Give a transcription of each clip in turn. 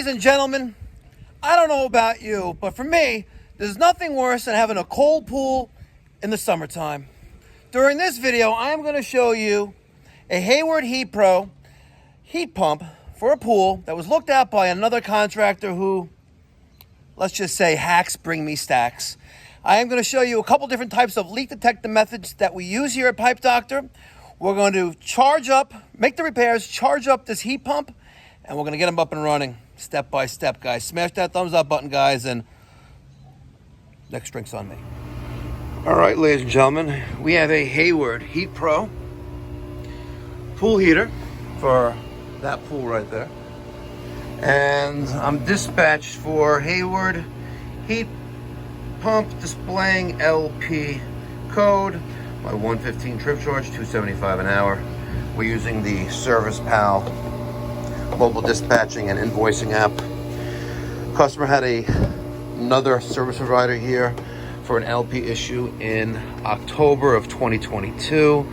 Ladies and gentlemen, I don't know about you, but for me, there's nothing worse than having a cold pool in the summertime. During this video, I am going to show you a Hayward Heat Pro heat pump for a pool that was looked at by another contractor who, let's just say, hacks bring me stacks. I am going to show you a couple different types of leak detector methods that we use here at Pipe Doctor. We're going to charge up, make the repairs, charge up this heat pump, and we're going to get them up and running step by step, guys. Smash that thumbs up button, guys, and next drink's on me. All right, ladies and gentlemen, we have a Hayward Heat Pro pool heater for that pool right there. And I'm dispatched for Hayward Heat Pump displaying LP code. My 115 trip charge, $275 an hour. We're using the Service Pal mobile dispatching and invoicing app. Customer had another service provider here for an LP issue in October of 2022.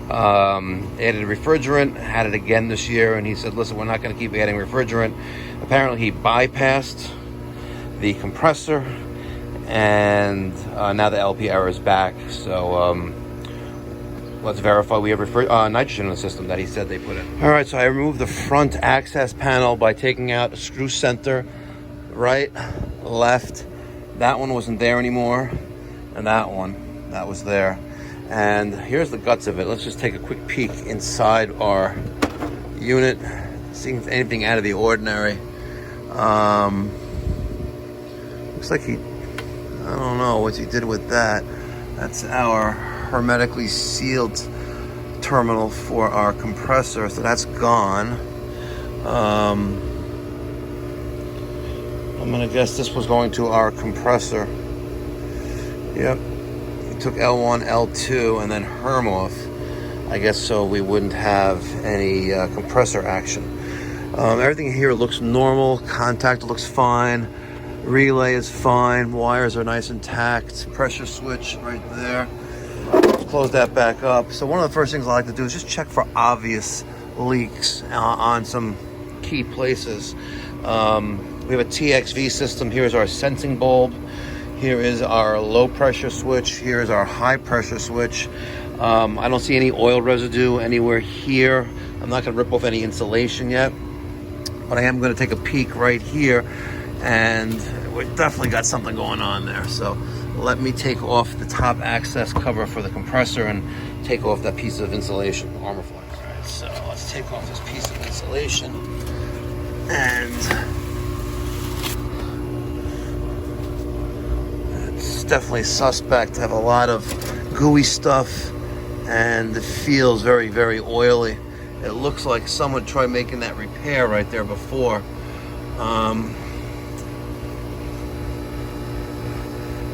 Added refrigerant, had it again this year, and he said, listen, we're not going to keep adding refrigerant. Apparently he bypassed the compressor, and now the LP error is back. So let's verify we have nitrogen in the system that he said they put in. All right, so I removed the front access panel by taking out a screw center, right, left. That one wasn't there anymore, and that one, that was there. And here's the guts of it. Let's just take a quick peek inside our unit, see if anything out of the ordinary. Looks like I don't know what he did with that. That's our hermetically sealed terminal for our compressor, so that's gone. I'm gonna guess this was going to our compressor. Yep, we took L1, L2, and then Herm off, I guess, so we wouldn't have any compressor action. Everything here looks normal. Contact looks fine. Relay is fine. Wires are nice and intact. Pressure switch right there. Close that back up. So one of the first things I like to do is just check for obvious leaks on some key places. We have a TXV system. Here's our sensing bulb. Here is our low pressure switch. Here is our high pressure switch. I don't see any oil residue anywhere here. I'm not going to rip off any insulation yet, but I am going to take a peek right here, and we definitely got something going on there. So let me take off the top access cover for the compressor and take off that piece of insulation, armor flames. All right, so let's take off this piece of insulation, and it's definitely suspect to have a lot of gooey stuff, and it feels very, very oily. It looks like someone tried making that repair right there before.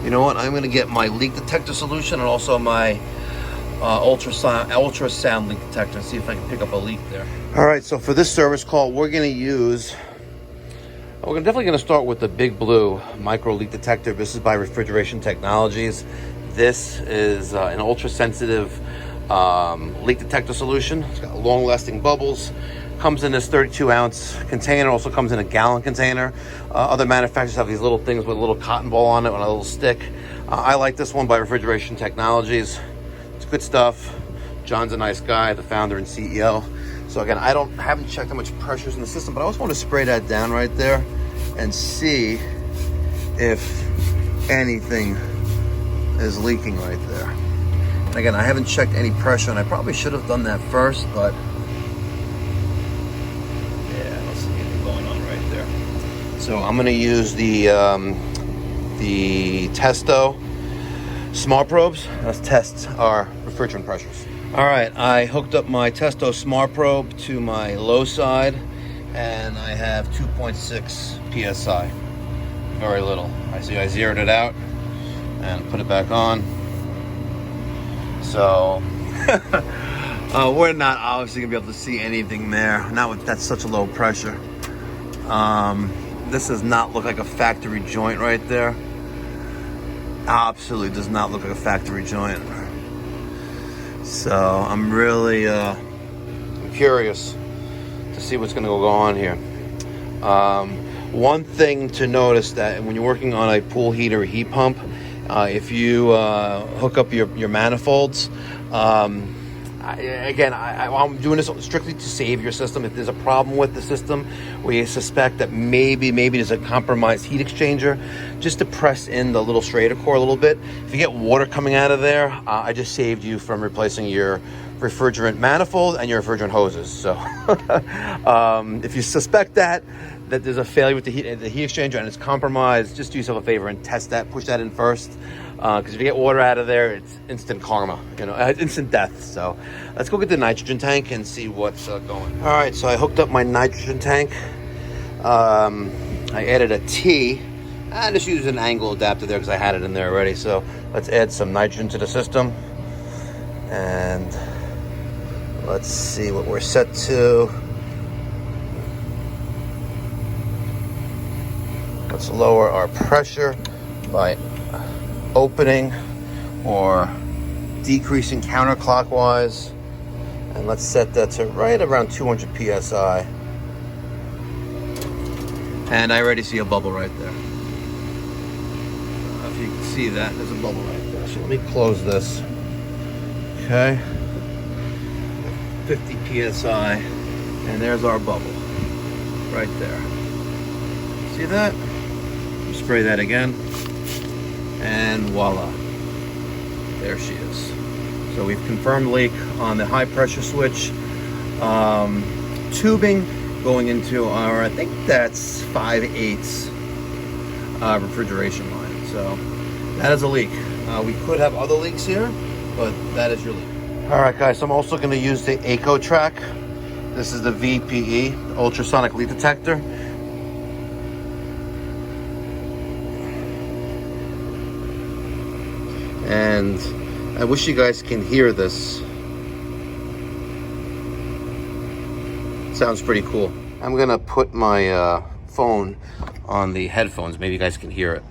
You know what? I'm going to get my leak detector solution and also my ultrasound leak detector and see if I can pick up a leak there. All right, so for this service call, we're definitely going to start with the Big Blue micro leak detector. This is by Refrigerant Technologies. This is an ultra-sensitive leak detector solution. It's got long-lasting bubbles. Comes in this 32-ounce container, also comes in a gallon container. Other manufacturers have these little things with a little cotton ball on it and a little stick. I like this one by Refrigerant Technologies. It's good stuff. John's a nice guy, the founder and CEO. So again, I haven't checked how much pressure is in the system, but I always want to spray that down right there and see if anything is leaking right there. And again, I haven't checked any pressure, and I probably should have done that first, but so I'm going to use the Testo Smart Probes. Let's test our refrigerant pressures. All right, I hooked up my Testo Smart Probe to my low side, and I have 2.6 psi. Very little. I zeroed it out and put it back on. So we're not obviously gonna be able to see anything there. Not with that's such a low pressure. This does not look like a factory joint right there. Absolutely does not look like a factory joint. So I'm really curious to see what's going to go on here. One thing to notice that when you're working on a pool heater or heat pump, if you hook up your manifolds, I'm doing this strictly to save your system. If there's a problem with the system where you suspect that maybe there's a compromised heat exchanger, just to press in the little Schrader core a little bit. If you get water coming out of there, I just saved you from replacing your refrigerant manifold and your refrigerant hoses. So if you suspect that there's a failure with the heat exchanger and it's compromised, just do yourself a favor and test that, push that in first. Because if you get water out of there, it's instant karma, instant death. So let's go get the nitrogen tank and see what's going. All right, so I hooked up my nitrogen tank. I added a T. I just used an angle adapter there because I had it in there already. So let's add some nitrogen to the system. And let's see what we're set to. Let's lower our pressure by opening or decreasing counterclockwise, and let's set that to right around 200 psi. And I already see a bubble right there. If you can see that, there's a bubble right there. So let me close this. Okay, 50 psi, and there's our bubble right there. See that? Spray that again. And voila, there she is. So we've confirmed leak on the high pressure switch. Tubing going into our, I think that's 5/8 refrigeration line. So that is a leak. We could have other leaks here, but that is your leak. All right, guys, so I'm also going to use the ACO track. This is the VPE, ultrasonic leak detector. And I wish you guys can hear this. Sounds pretty cool. I'm gonna put my phone on the headphones. Maybe you guys can hear it.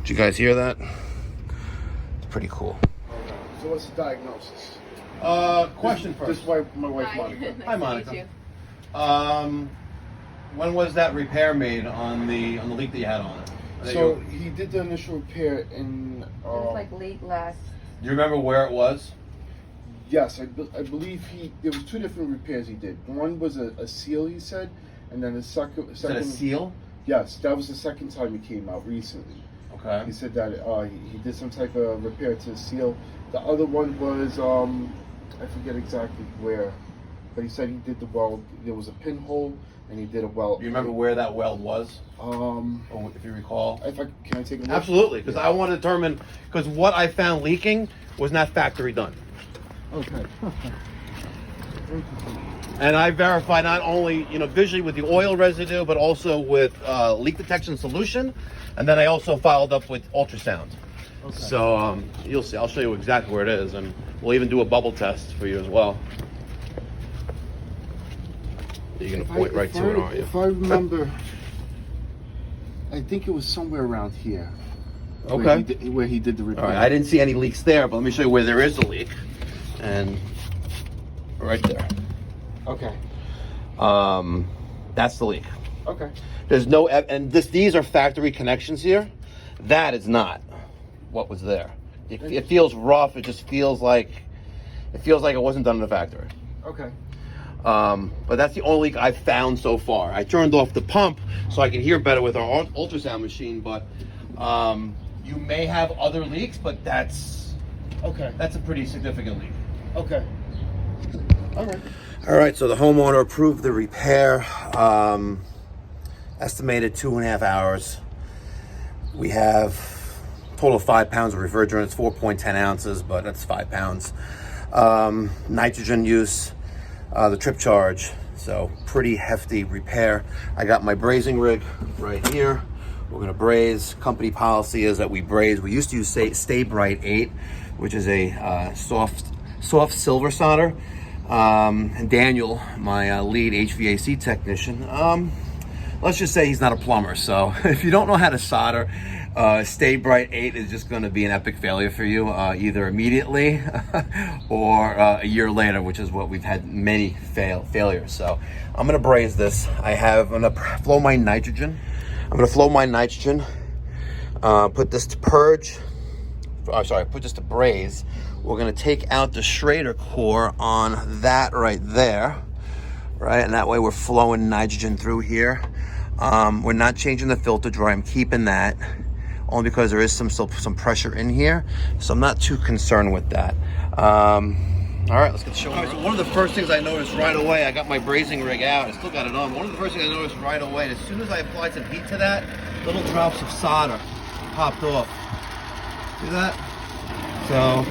Did you guys hear that? It's pretty cool. So what's the diagnosis? Question first. This is why my wife Monica. Hi, Monica. When was that repair made on the leak that you had on it? So he did the initial repair in. It was like late last. Do you remember where it was? Yes, I believe there was two different repairs he did. One was a seal, he said, and then the second. Is that a seal? Yes, that was the second time he came out recently. Okay. He said that he did some type of repair to the seal. The other one was I forget exactly where, but he said he did the weld. There was a pinhole, and he did a weld. Do you remember where that weld was? Or if you recall. Can I take a look? Absolutely, because I want to determine, because what I found leaking was not factory done. Okay. And I verified not only visually with the oil residue, but also with leak detection solution, and then I also followed up with ultrasound. Okay. So you'll see. I'll show you exactly where it is, and we'll even do a bubble test for you as well. You're gonna point right to it, aren't you? If I remember, I think it was somewhere around here. Okay. Where he did the repair. All right. I didn't see any leaks there, but let me show you where there is a leak, and right there. Okay. That's the leak. Okay. There's no, and these are factory connections here. That is not what was there. It feels rough. It just feels like it wasn't done in the factory. Okay. But that's the only leak I've found so far. I turned off the pump so I can hear better with our ultrasound machine, but you may have other leaks, but that's a pretty significant leak. Okay. All right. All right, so the homeowner approved the repair. Estimated 2.5 hours. We have a total of 5 pounds of refrigerant. It's 4.10 ounces, but that's 5 pounds. Nitrogen use, the trip charge. So pretty hefty repair. I got my brazing rig right here. We're gonna braze. Company policy is that we braze. We used to use Stay Bright 8, which is a soft silver solder. And Daniel, my lead HVAC technician, let's just say he's not a plumber. So if you don't know how to solder, Stay Bright 8 is just going to be an epic failure for you, either immediately or a year later, which is what we've had many failures. So I'm going to braze this. I'm going to flow my nitrogen. Put this to purge. Put this to braze. We're going to take out the Schrader core on that right there, right? And that way we're flowing nitrogen through here. We're not changing the filter dry. I'm keeping that only because there is some pressure in here, so I'm not too concerned with that. All right, let's get the show. All right, so one of the first things I noticed right away, I got my brazing rig out. I still got it on. One of the first things I noticed right away, as soon as I applied some heat to that, little drops of solder popped off. See that? So,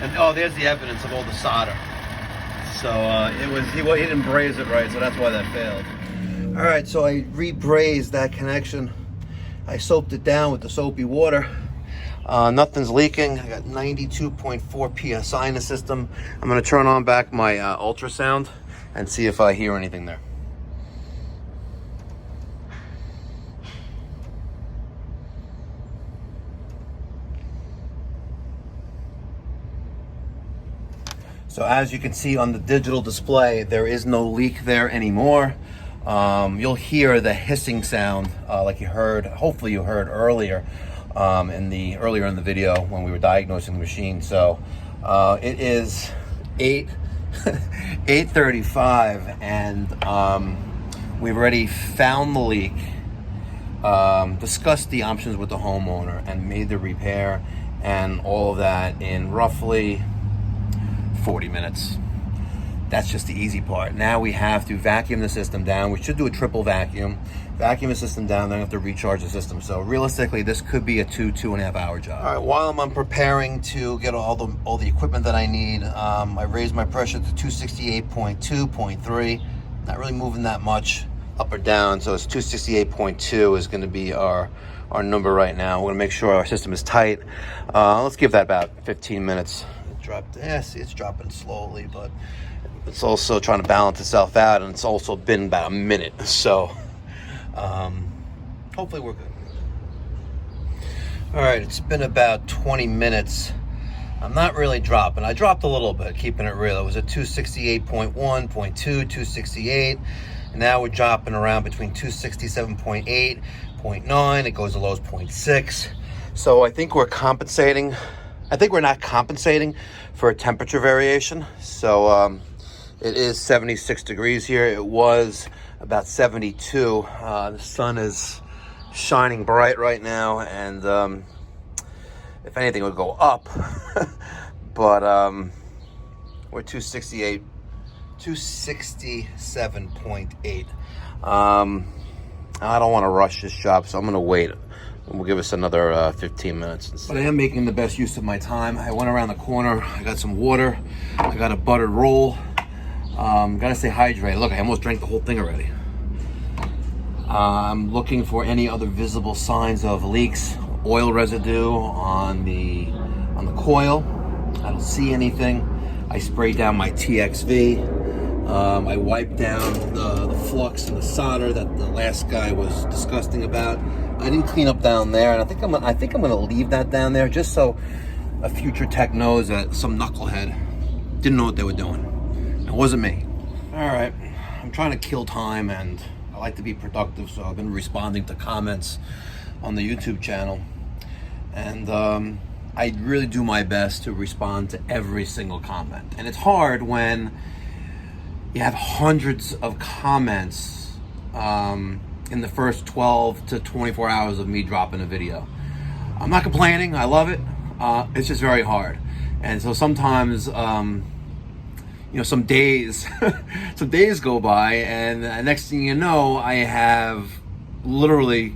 and oh, there's the evidence of all the solder. So he didn't braze it right, so that's why that failed. All right, so I re-brazed that connection. I soaped it down with the soapy water. Nothing's leaking. I got 92.4 PSI in the system. I'm gonna turn on back my ultrasound and see if I hear anything there. So as you can see on the digital display, there is no leak there anymore. You'll hear the hissing sound like you heard, hopefully you heard earlier in the video when we were diagnosing the machine. So it is 8:35 and we've already found the leak, discussed the options with the homeowner and made the repair and all of that in roughly 40 minutes. That's just the easy part. Now we have to vacuum the system down. We should do a triple vacuum the system down, then have to recharge the system. So realistically, this could be a 2.5 hour job. All right, while I'm preparing to get all the equipment that I need, I raised my pressure to 268.2.3. Not really moving that much up or down, so it's 268.2 is going to be our number right now. We're going to make sure our system is tight. Let's give that about 15 minutes. See, it's dropping slowly, but it's also trying to balance itself out, and it's also been about a minute, so hopefully we're good. All right, it's been about 20 minutes. I'm not really dropping. I dropped a little bit, keeping it real. It was at 268.1, 0.2, 268, and now we're dropping around between 267.8, 0.9. It goes to low as 0.6. So I think we're compensating. I think we're not compensating for a temperature variation. So it is 76 degrees here. It was about 72. The sun is shining bright right now, and if anything, it would go up. But we're 267.8. I don't want to rush this job, so I'm going to wait. We'll give us another 15 minutes. But I am making the best use of my time. I went around the corner. I got some water. I got a buttered roll. Gotta stay hydrated. Look, I almost drank the whole thing already. I'm looking for any other visible signs of leaks, oil residue on the coil. I don't see anything. I sprayed down my TXV. I wiped down the flux and the solder that the last guy was disgusting about. I didn't clean up down there, and I think I'm gonna leave that down there just so a future tech knows that some knucklehead didn't know what they were doing. It wasn't me. All right, I'm trying to kill time, and I like to be productive, so I've been responding to comments on the YouTube channel, and I really do my best to respond to every single comment. And it's hard when you have hundreds of comments in the first 12 to 24 hours of me dropping a video. I'm not complaining, I love it. It's just very hard. And so sometimes, some days go by, and the next thing you know, I have literally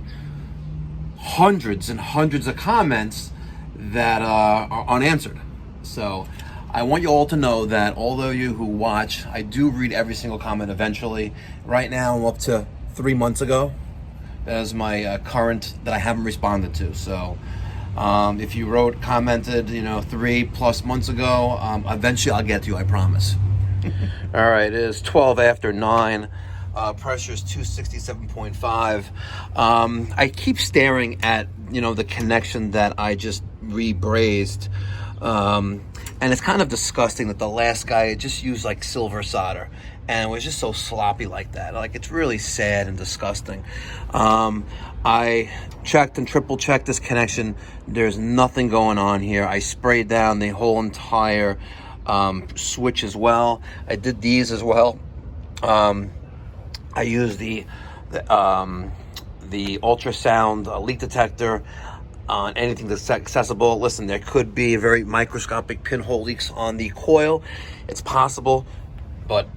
hundreds and hundreds of comments that are unanswered. So I want you all to know that although you who watch, I do read every single comment eventually. Right now I'm up to 3 months ago. That is my current that I haven't responded to. So if you commented 3+ months ago, eventually I'll get to you, I promise. All right, it is 12 after 9. Pressure is 267.5. I keep staring at, the connection that I just rebrazed. And it's kind of disgusting that the last guy just used like silver solder and was just so sloppy like that. Like, it's really sad and disgusting. I checked and triple checked this connection. There's nothing going on here. I sprayed down the whole entire switch as well. I did these as well. I used the ultrasound leak detector on anything that's accessible. Listen, there could be very microscopic pinhole leaks on the coil. It's possible, but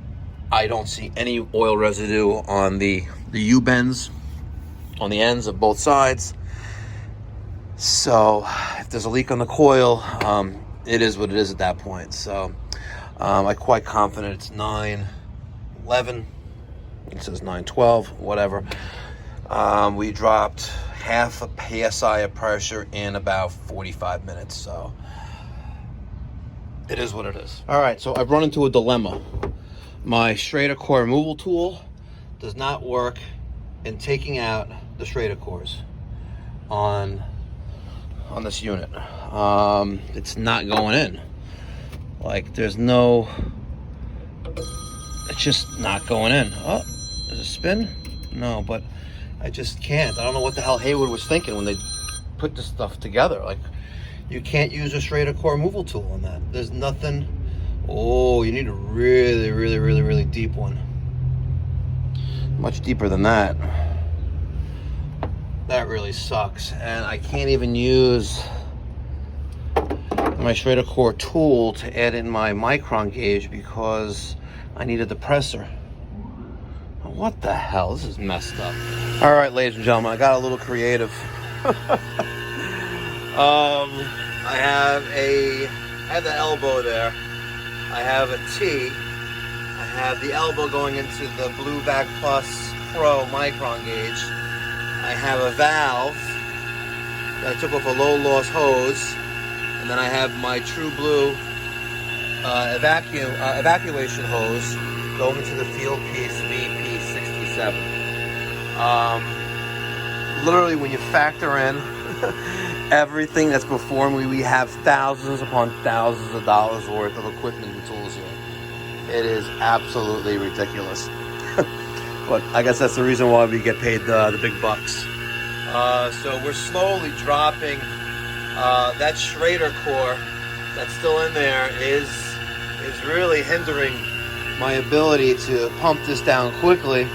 I don't see any oil residue on the U-bends, on the ends of both sides. So if there's a leak on the coil, it is what it is at that point. So I'm quite confident it's 911. It says 912, whatever. We dropped half a PSI of pressure in about 45 minutes. So it is what it is. All right, so I've run into a dilemma. My Schrader core removal tool does not work in taking out the Schrader cores on this unit. It's not going in. Like, it's just not going in. Oh, there's a spin? No, but I just can't. I don't know what the hell Hayward was thinking when they put this stuff together. Like, you can't use a Schrader core removal tool on that. There's nothing. Oh, you need a really, really, really, really deep one. Much deeper than that. That really sucks. And I can't even use my Schrader core tool to add in my micron gauge because I need a depressor. What the hell? This is messed up. All right, ladies and gentlemen, I got a little creative. I have the elbow there. I have a T. I have the elbow going into the Blue Vac Plus Pro micron gauge. I have a valve that I took off a low loss hose, and then I have my True Blue evacuation hose going into the field piece VP67. Literally, when you factor in everything that's before me, we have thousands upon thousands of dollars worth of equipment and tools here. It is absolutely ridiculous. But I guess that's the reason why we get paid the big bucks. So we're slowly dropping that Schrader core that's still in there is really hindering my ability to pump this down quickly.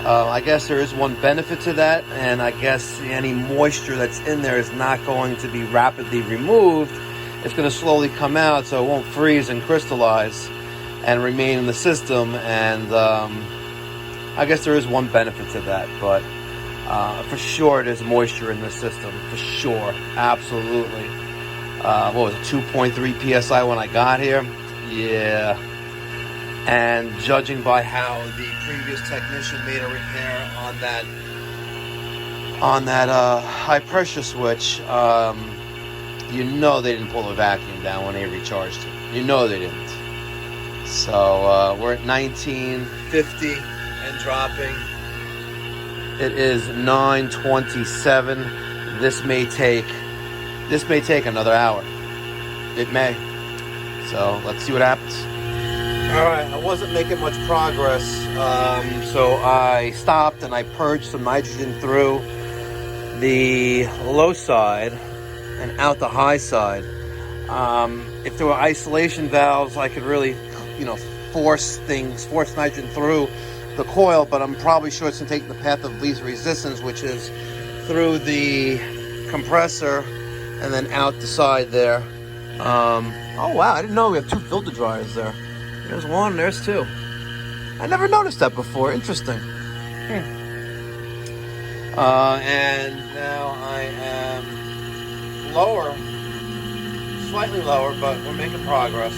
I guess there is one benefit to that, and I guess any moisture that's in there is not going to be rapidly removed. It's going to slowly come out, so it won't freeze and crystallize and remain in the system. And I guess there is one benefit to that, but for sure there's moisture in the system, for sure, absolutely. What was it, 2.3 psi when I got here? Yeah. And judging by how the previous technician made a repair on that high pressure switch, they didn't pull the vacuum down when they recharged it. They didn't. So we're at 1950 and dropping. It is 9:27. This may take another hour. It may. So let's see what happens. All right, I wasn't making much progress, so I stopped and I purged some nitrogen through the low side and out the high side. If there were isolation valves, I could really, force nitrogen through the coil, but I'm probably sure it's going to take the path of least resistance, which is through the compressor and then out the side there. Oh wow, I didn't know we have two filter dryers there. There's one, there's two. I never noticed that before. Interesting. And now I am slightly lower, but we're making progress.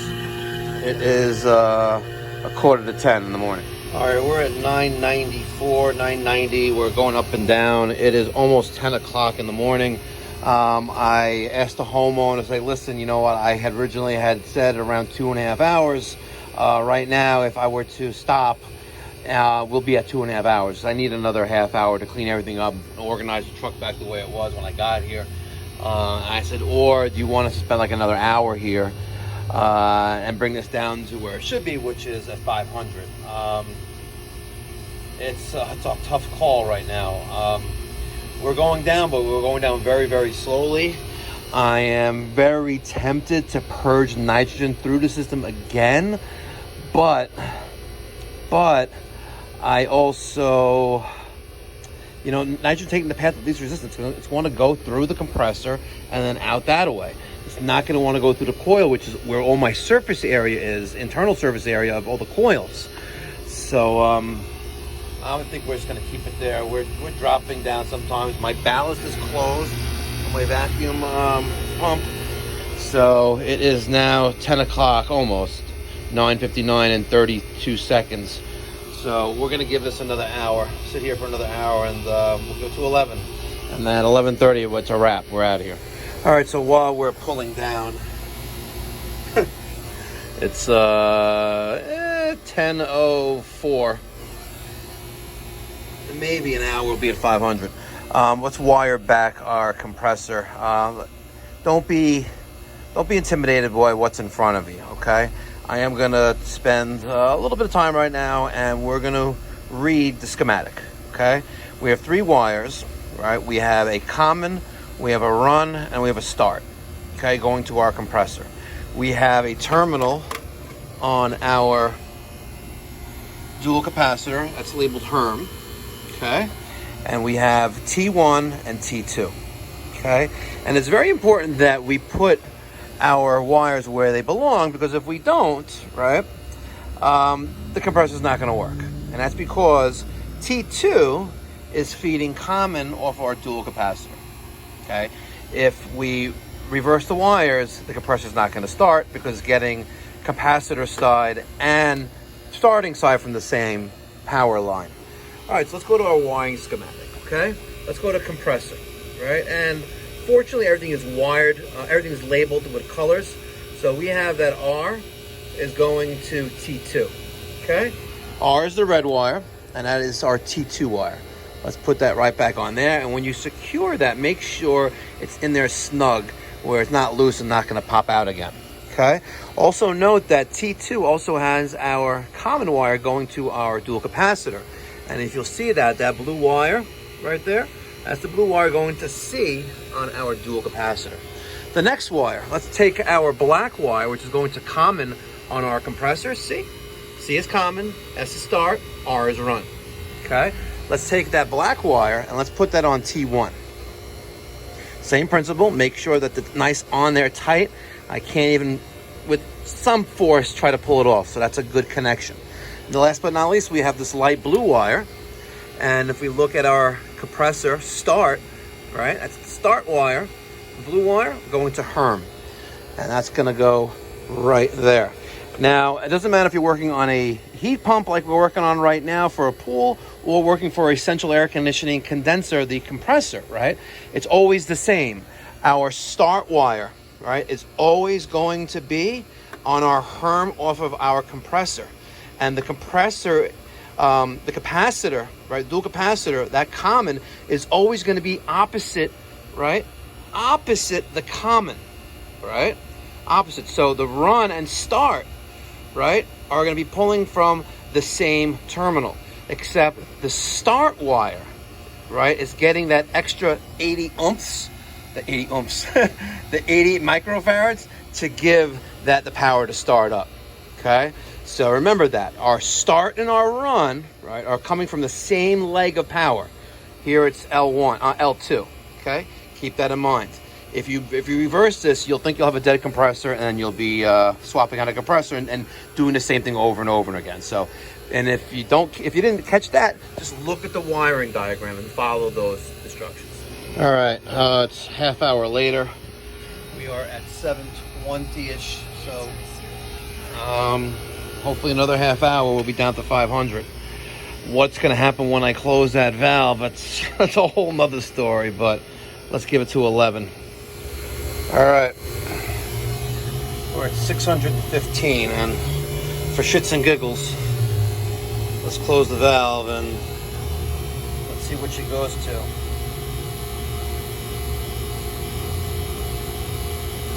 It is a 9:45 in the morning. All right, we're at 994, 990. We're going up and down. It is almost 10 o'clock in the morning. I asked the homeowner, say, listen, you know what? I had originally said around 2.5 hours. Right now, if I were to stop we'll be at 2.5 hours. I need another half hour to clean everything up, organize the truck back the way it was when I got here. I said, or do you want us to spend like another hour here and bring this down to where it should be, which is at 500. It's a tough call right now. We're going down, but we're going down very, very slowly. I am very tempted to purge nitrogen through the system again, but I also, nitrogen taking the path of least resistance, it's going to go through the compressor and then out that way. It's not going to want to go through the coil, which is where all my surface area is, internal surface area of all the coils. So I think we're just going to keep it there. We're dropping down sometimes. My ballast is closed on my vacuum pump. So it is now 10 o'clock almost, 9:59 and 32 seconds. So we're going to give this another hour, sit here for another hour, and we'll go to 11. And then 11:30, it's a wrap. We're out of here. All right, so while we're pulling down, it's 10:04. Maybe an hour we'll be at 500. Let's wire back our compressor. Don't be intimidated by what's in front of you, okay? I am going to spend a little bit of time right now, and we're going to read the schematic, okay? We have 3 wires, right? We have a common, we have a run, and we have a start, okay, going to our compressor. We have a terminal on our dual capacitor that's labeled Herm, okay? And we have T1 and T2, okay? And it's very important that we put our wires where they belong, because if we don't, right, the compressor is not going to work. And that's because T2 is feeding common off our dual capacitor, okay? If we reverse the wires, the compressor is not going to start, because it's getting capacitor side and starting side from the same power line. All right, so let's go to our wiring schematic, okay? Let's go to compressor, right? And fortunately, everything is wired, everything is labeled with colors. So we have that R is going to T2, okay? R is the red wire, and that is our T2 wire. Let's put that right back on there. And when you secure that, make sure it's in there snug, where it's not loose and not gonna pop out again, okay? Also note that T2 also has our common wire going to our dual capacitor. And if you'll see that blue wire right there, that's the blue wire going to C on our dual capacitor. The next wire, let's take our black wire, which is going to common on our compressor, C. C is common, S is start, R is run, okay? Let's take that black wire and let's put that on T1. Same principle, make sure that it's nice on there tight. I can't even, with some force, try to pull it off, so that's a good connection. And the last but not least, we have this light blue wire. And if we look at our compressor start, right, that's the start wire, blue wire going to Herm. And that's gonna go right there. Now, it doesn't matter if you're working on a heat pump like we're working on right now for a pool, or working for a central air conditioning condenser, the compressor, right? It's always the same. Our start wire, right, is always going to be on our Herm off of our compressor. And the compressor, the capacitor, right, dual capacitor, that common is always going to be opposite, right? Opposite the common, right? Opposite. So the run and start, right, are going to be pulling from the same terminal, except the start wire, right, is getting that extra 80 ohms, the 80 microfarads to give that the power to start up, okay? So remember that our start and our run, right, are coming from the same leg of power. Here it's L2, okay? Keep that in mind. If you reverse this, you'll think you'll have a dead compressor, and then you'll be swapping out a compressor and doing the same thing over and over again. So, and if you didn't catch that, just look at the wiring diagram and follow those instructions. All right, it's half hour later. We are at 7:20ish, so hopefully another half hour we'll be down to 500. What's going to happen when I close that valve, that's a whole nother story, but let's give it to 11. All right, we're at 615, and for shits and giggles, Let's close the valve and let's see what she goes to.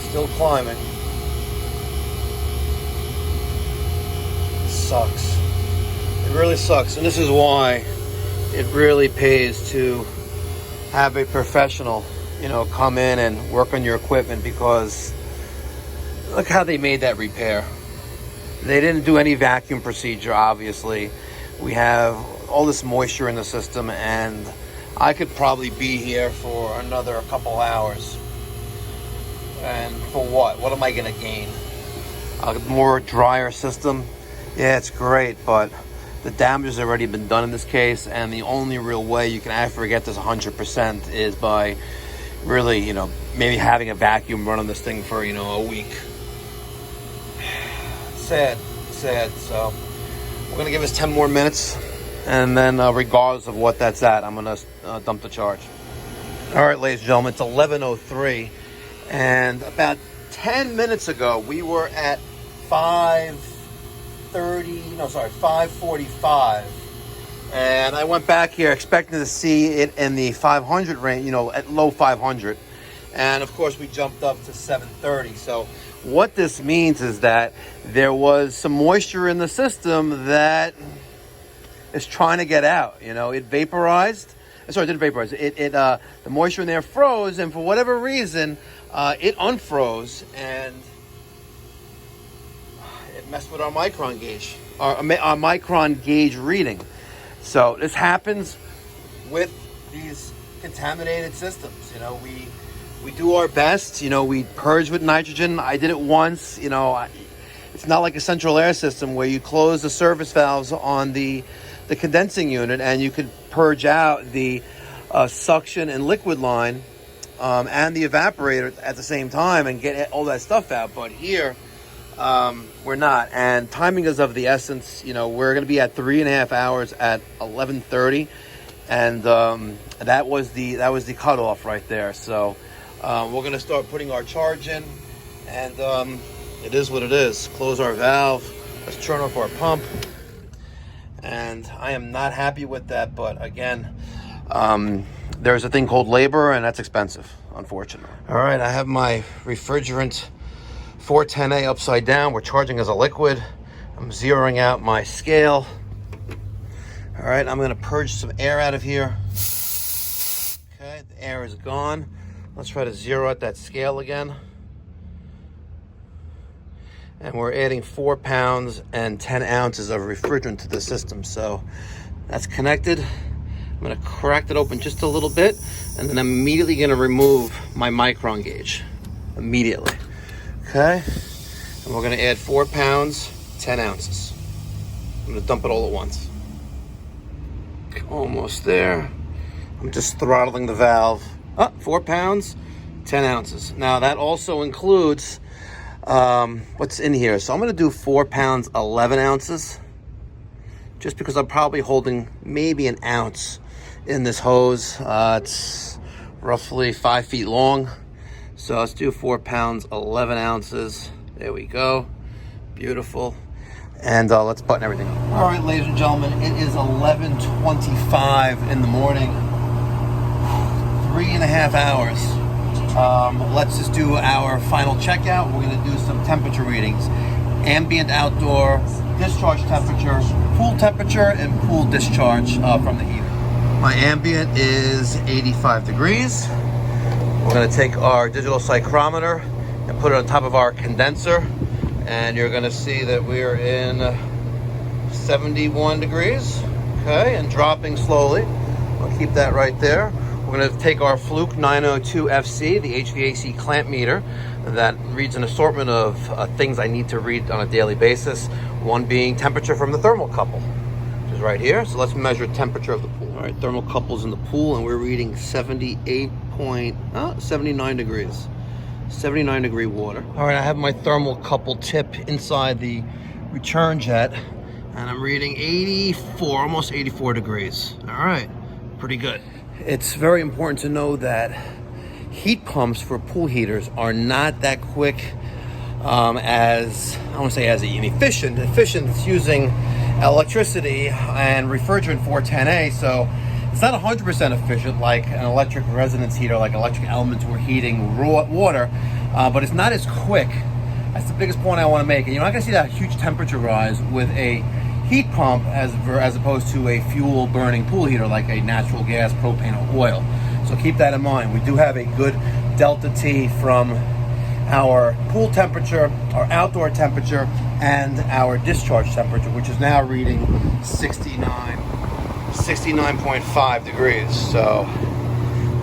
Still climbing. It sucks. It really sucks. And this is why it really pays to have a professional, come in and work on your equipment, because look how they made that repair. They didn't do any vacuum procedure, obviously. We have all this moisture in the system, and I could probably be here for another couple hours. And for what? What am I going to gain? A more drier system? Yeah, it's great, but the damage has already been done in this case, and the only real way you can actually get this 100% is by really, maybe having a vacuum run on this thing for, a week. Sad. So we're going to give us 10 more minutes, and then regardless of what that's at, I'm going to dump the charge. All right, ladies and gentlemen, it's 11:03, and about 10 minutes ago, we were at 5:45, and I went back here expecting to see it in the 500 range, at low 500, and of course we jumped up to 730. So what this means is that there was some moisture in the system that is trying to get out. It vaporized. Sorry, it didn't vaporize. The moisture in there froze, and for whatever reason, it unfroze, and it messed with our micron gauge, our micron gauge reading. So this happens with these contaminated systems. We do our best. We purge with nitrogen. I did it once. It's not like a central air system where you close the service valves on the condensing unit and you could purge out the suction and liquid line and the evaporator at the same time and get all that stuff out. But here, we're not. And timing is of the essence. We're going to be at 3.5 hours at 11:30, and that was the cutoff right there. So we're going to start putting our charge in, and it is what it is. Close our valve. Let's turn off our pump. And I am not happy with that, but again, there's a thing called labor, and that's expensive, unfortunately. All right, I have my refrigerant 410A upside down. We're charging as a liquid. I'm zeroing out my scale. All right, I'm going to purge some air out of here. Okay, the air is gone. Let's try to zero out that scale again. And we're adding 4 pounds and 10 ounces of refrigerant to the system. So that's connected. I'm going to crack it open just a little bit, and then I'm immediately going to remove my micron gauge. Immediately. Okay. And we're going to add 4 pounds, 10 ounces. I'm going to dump it all at once. Almost there. I'm just throttling the valve. 4 pounds, 10 ounces. Now that also includes what's in here. So I'm going to do 4 pounds, 11 ounces. Just because I'm probably holding maybe an ounce in this hose. It's roughly 5 feet long. So let's do 4 pounds, 11 ounces. There we go. Beautiful. And let's button everything up. All right, ladies and gentlemen, it is 11:25 in the morning. 3.5 hours. Let's just do our final checkout. We're going to do some temperature readings. Ambient outdoor, discharge temperature, pool temperature, and pool discharge from the heater. My ambient is 85 degrees. We're going to take our digital psychrometer and put it on top of our condenser, and you're going to see that we're in 71 degrees. Okay, and dropping slowly. I'll keep that right there. We're going to take our Fluke 902 FC, the HVAC clamp meter, that reads an assortment of things I need to read on a daily basis. One being temperature from the thermocouple, which is right here. So let's measure temperature of the pool. All right, thermocouple's in the pool, and we're reading 79 degrees. 79 degree water. All right, I have my thermocouple tip inside the return jet, and I'm reading 84, almost 84 degrees. All right, pretty good. It's very important to know that heat pumps for pool heaters are not that quick as, I want to say as efficient. Efficient is using electricity and refrigerant 410A, so it's not 100% efficient like an electric resonance heater, like electric elements we're heating raw water, but it's not as quick. That's the biggest point I want to make. And you're not going to see that huge temperature rise with a heat pump as opposed to a fuel burning pool heater like a natural gas, propane, or oil. So keep that in mind. We do have a good delta T from our pool temperature, our outdoor temperature, and our discharge temperature, which is now reading 69.5 degrees. So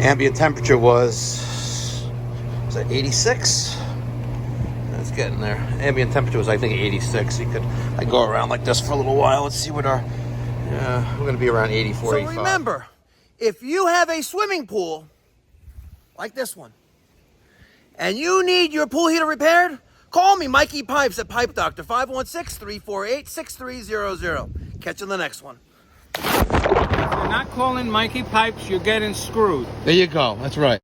ambient temperature was that 86? It's getting there. Ambient temperature was, I think, 86. I go around like this for a little while. Let's see what we're going to be around 84, So 85. remember, if you have a swimming pool like this one, and you need your pool heater repaired, call me, Mikey Pipes at Pipe Doctor, 516-348-6300. Catch you in the next one. If you're not calling Mikey Pipes, you're getting screwed. There you go. That's right.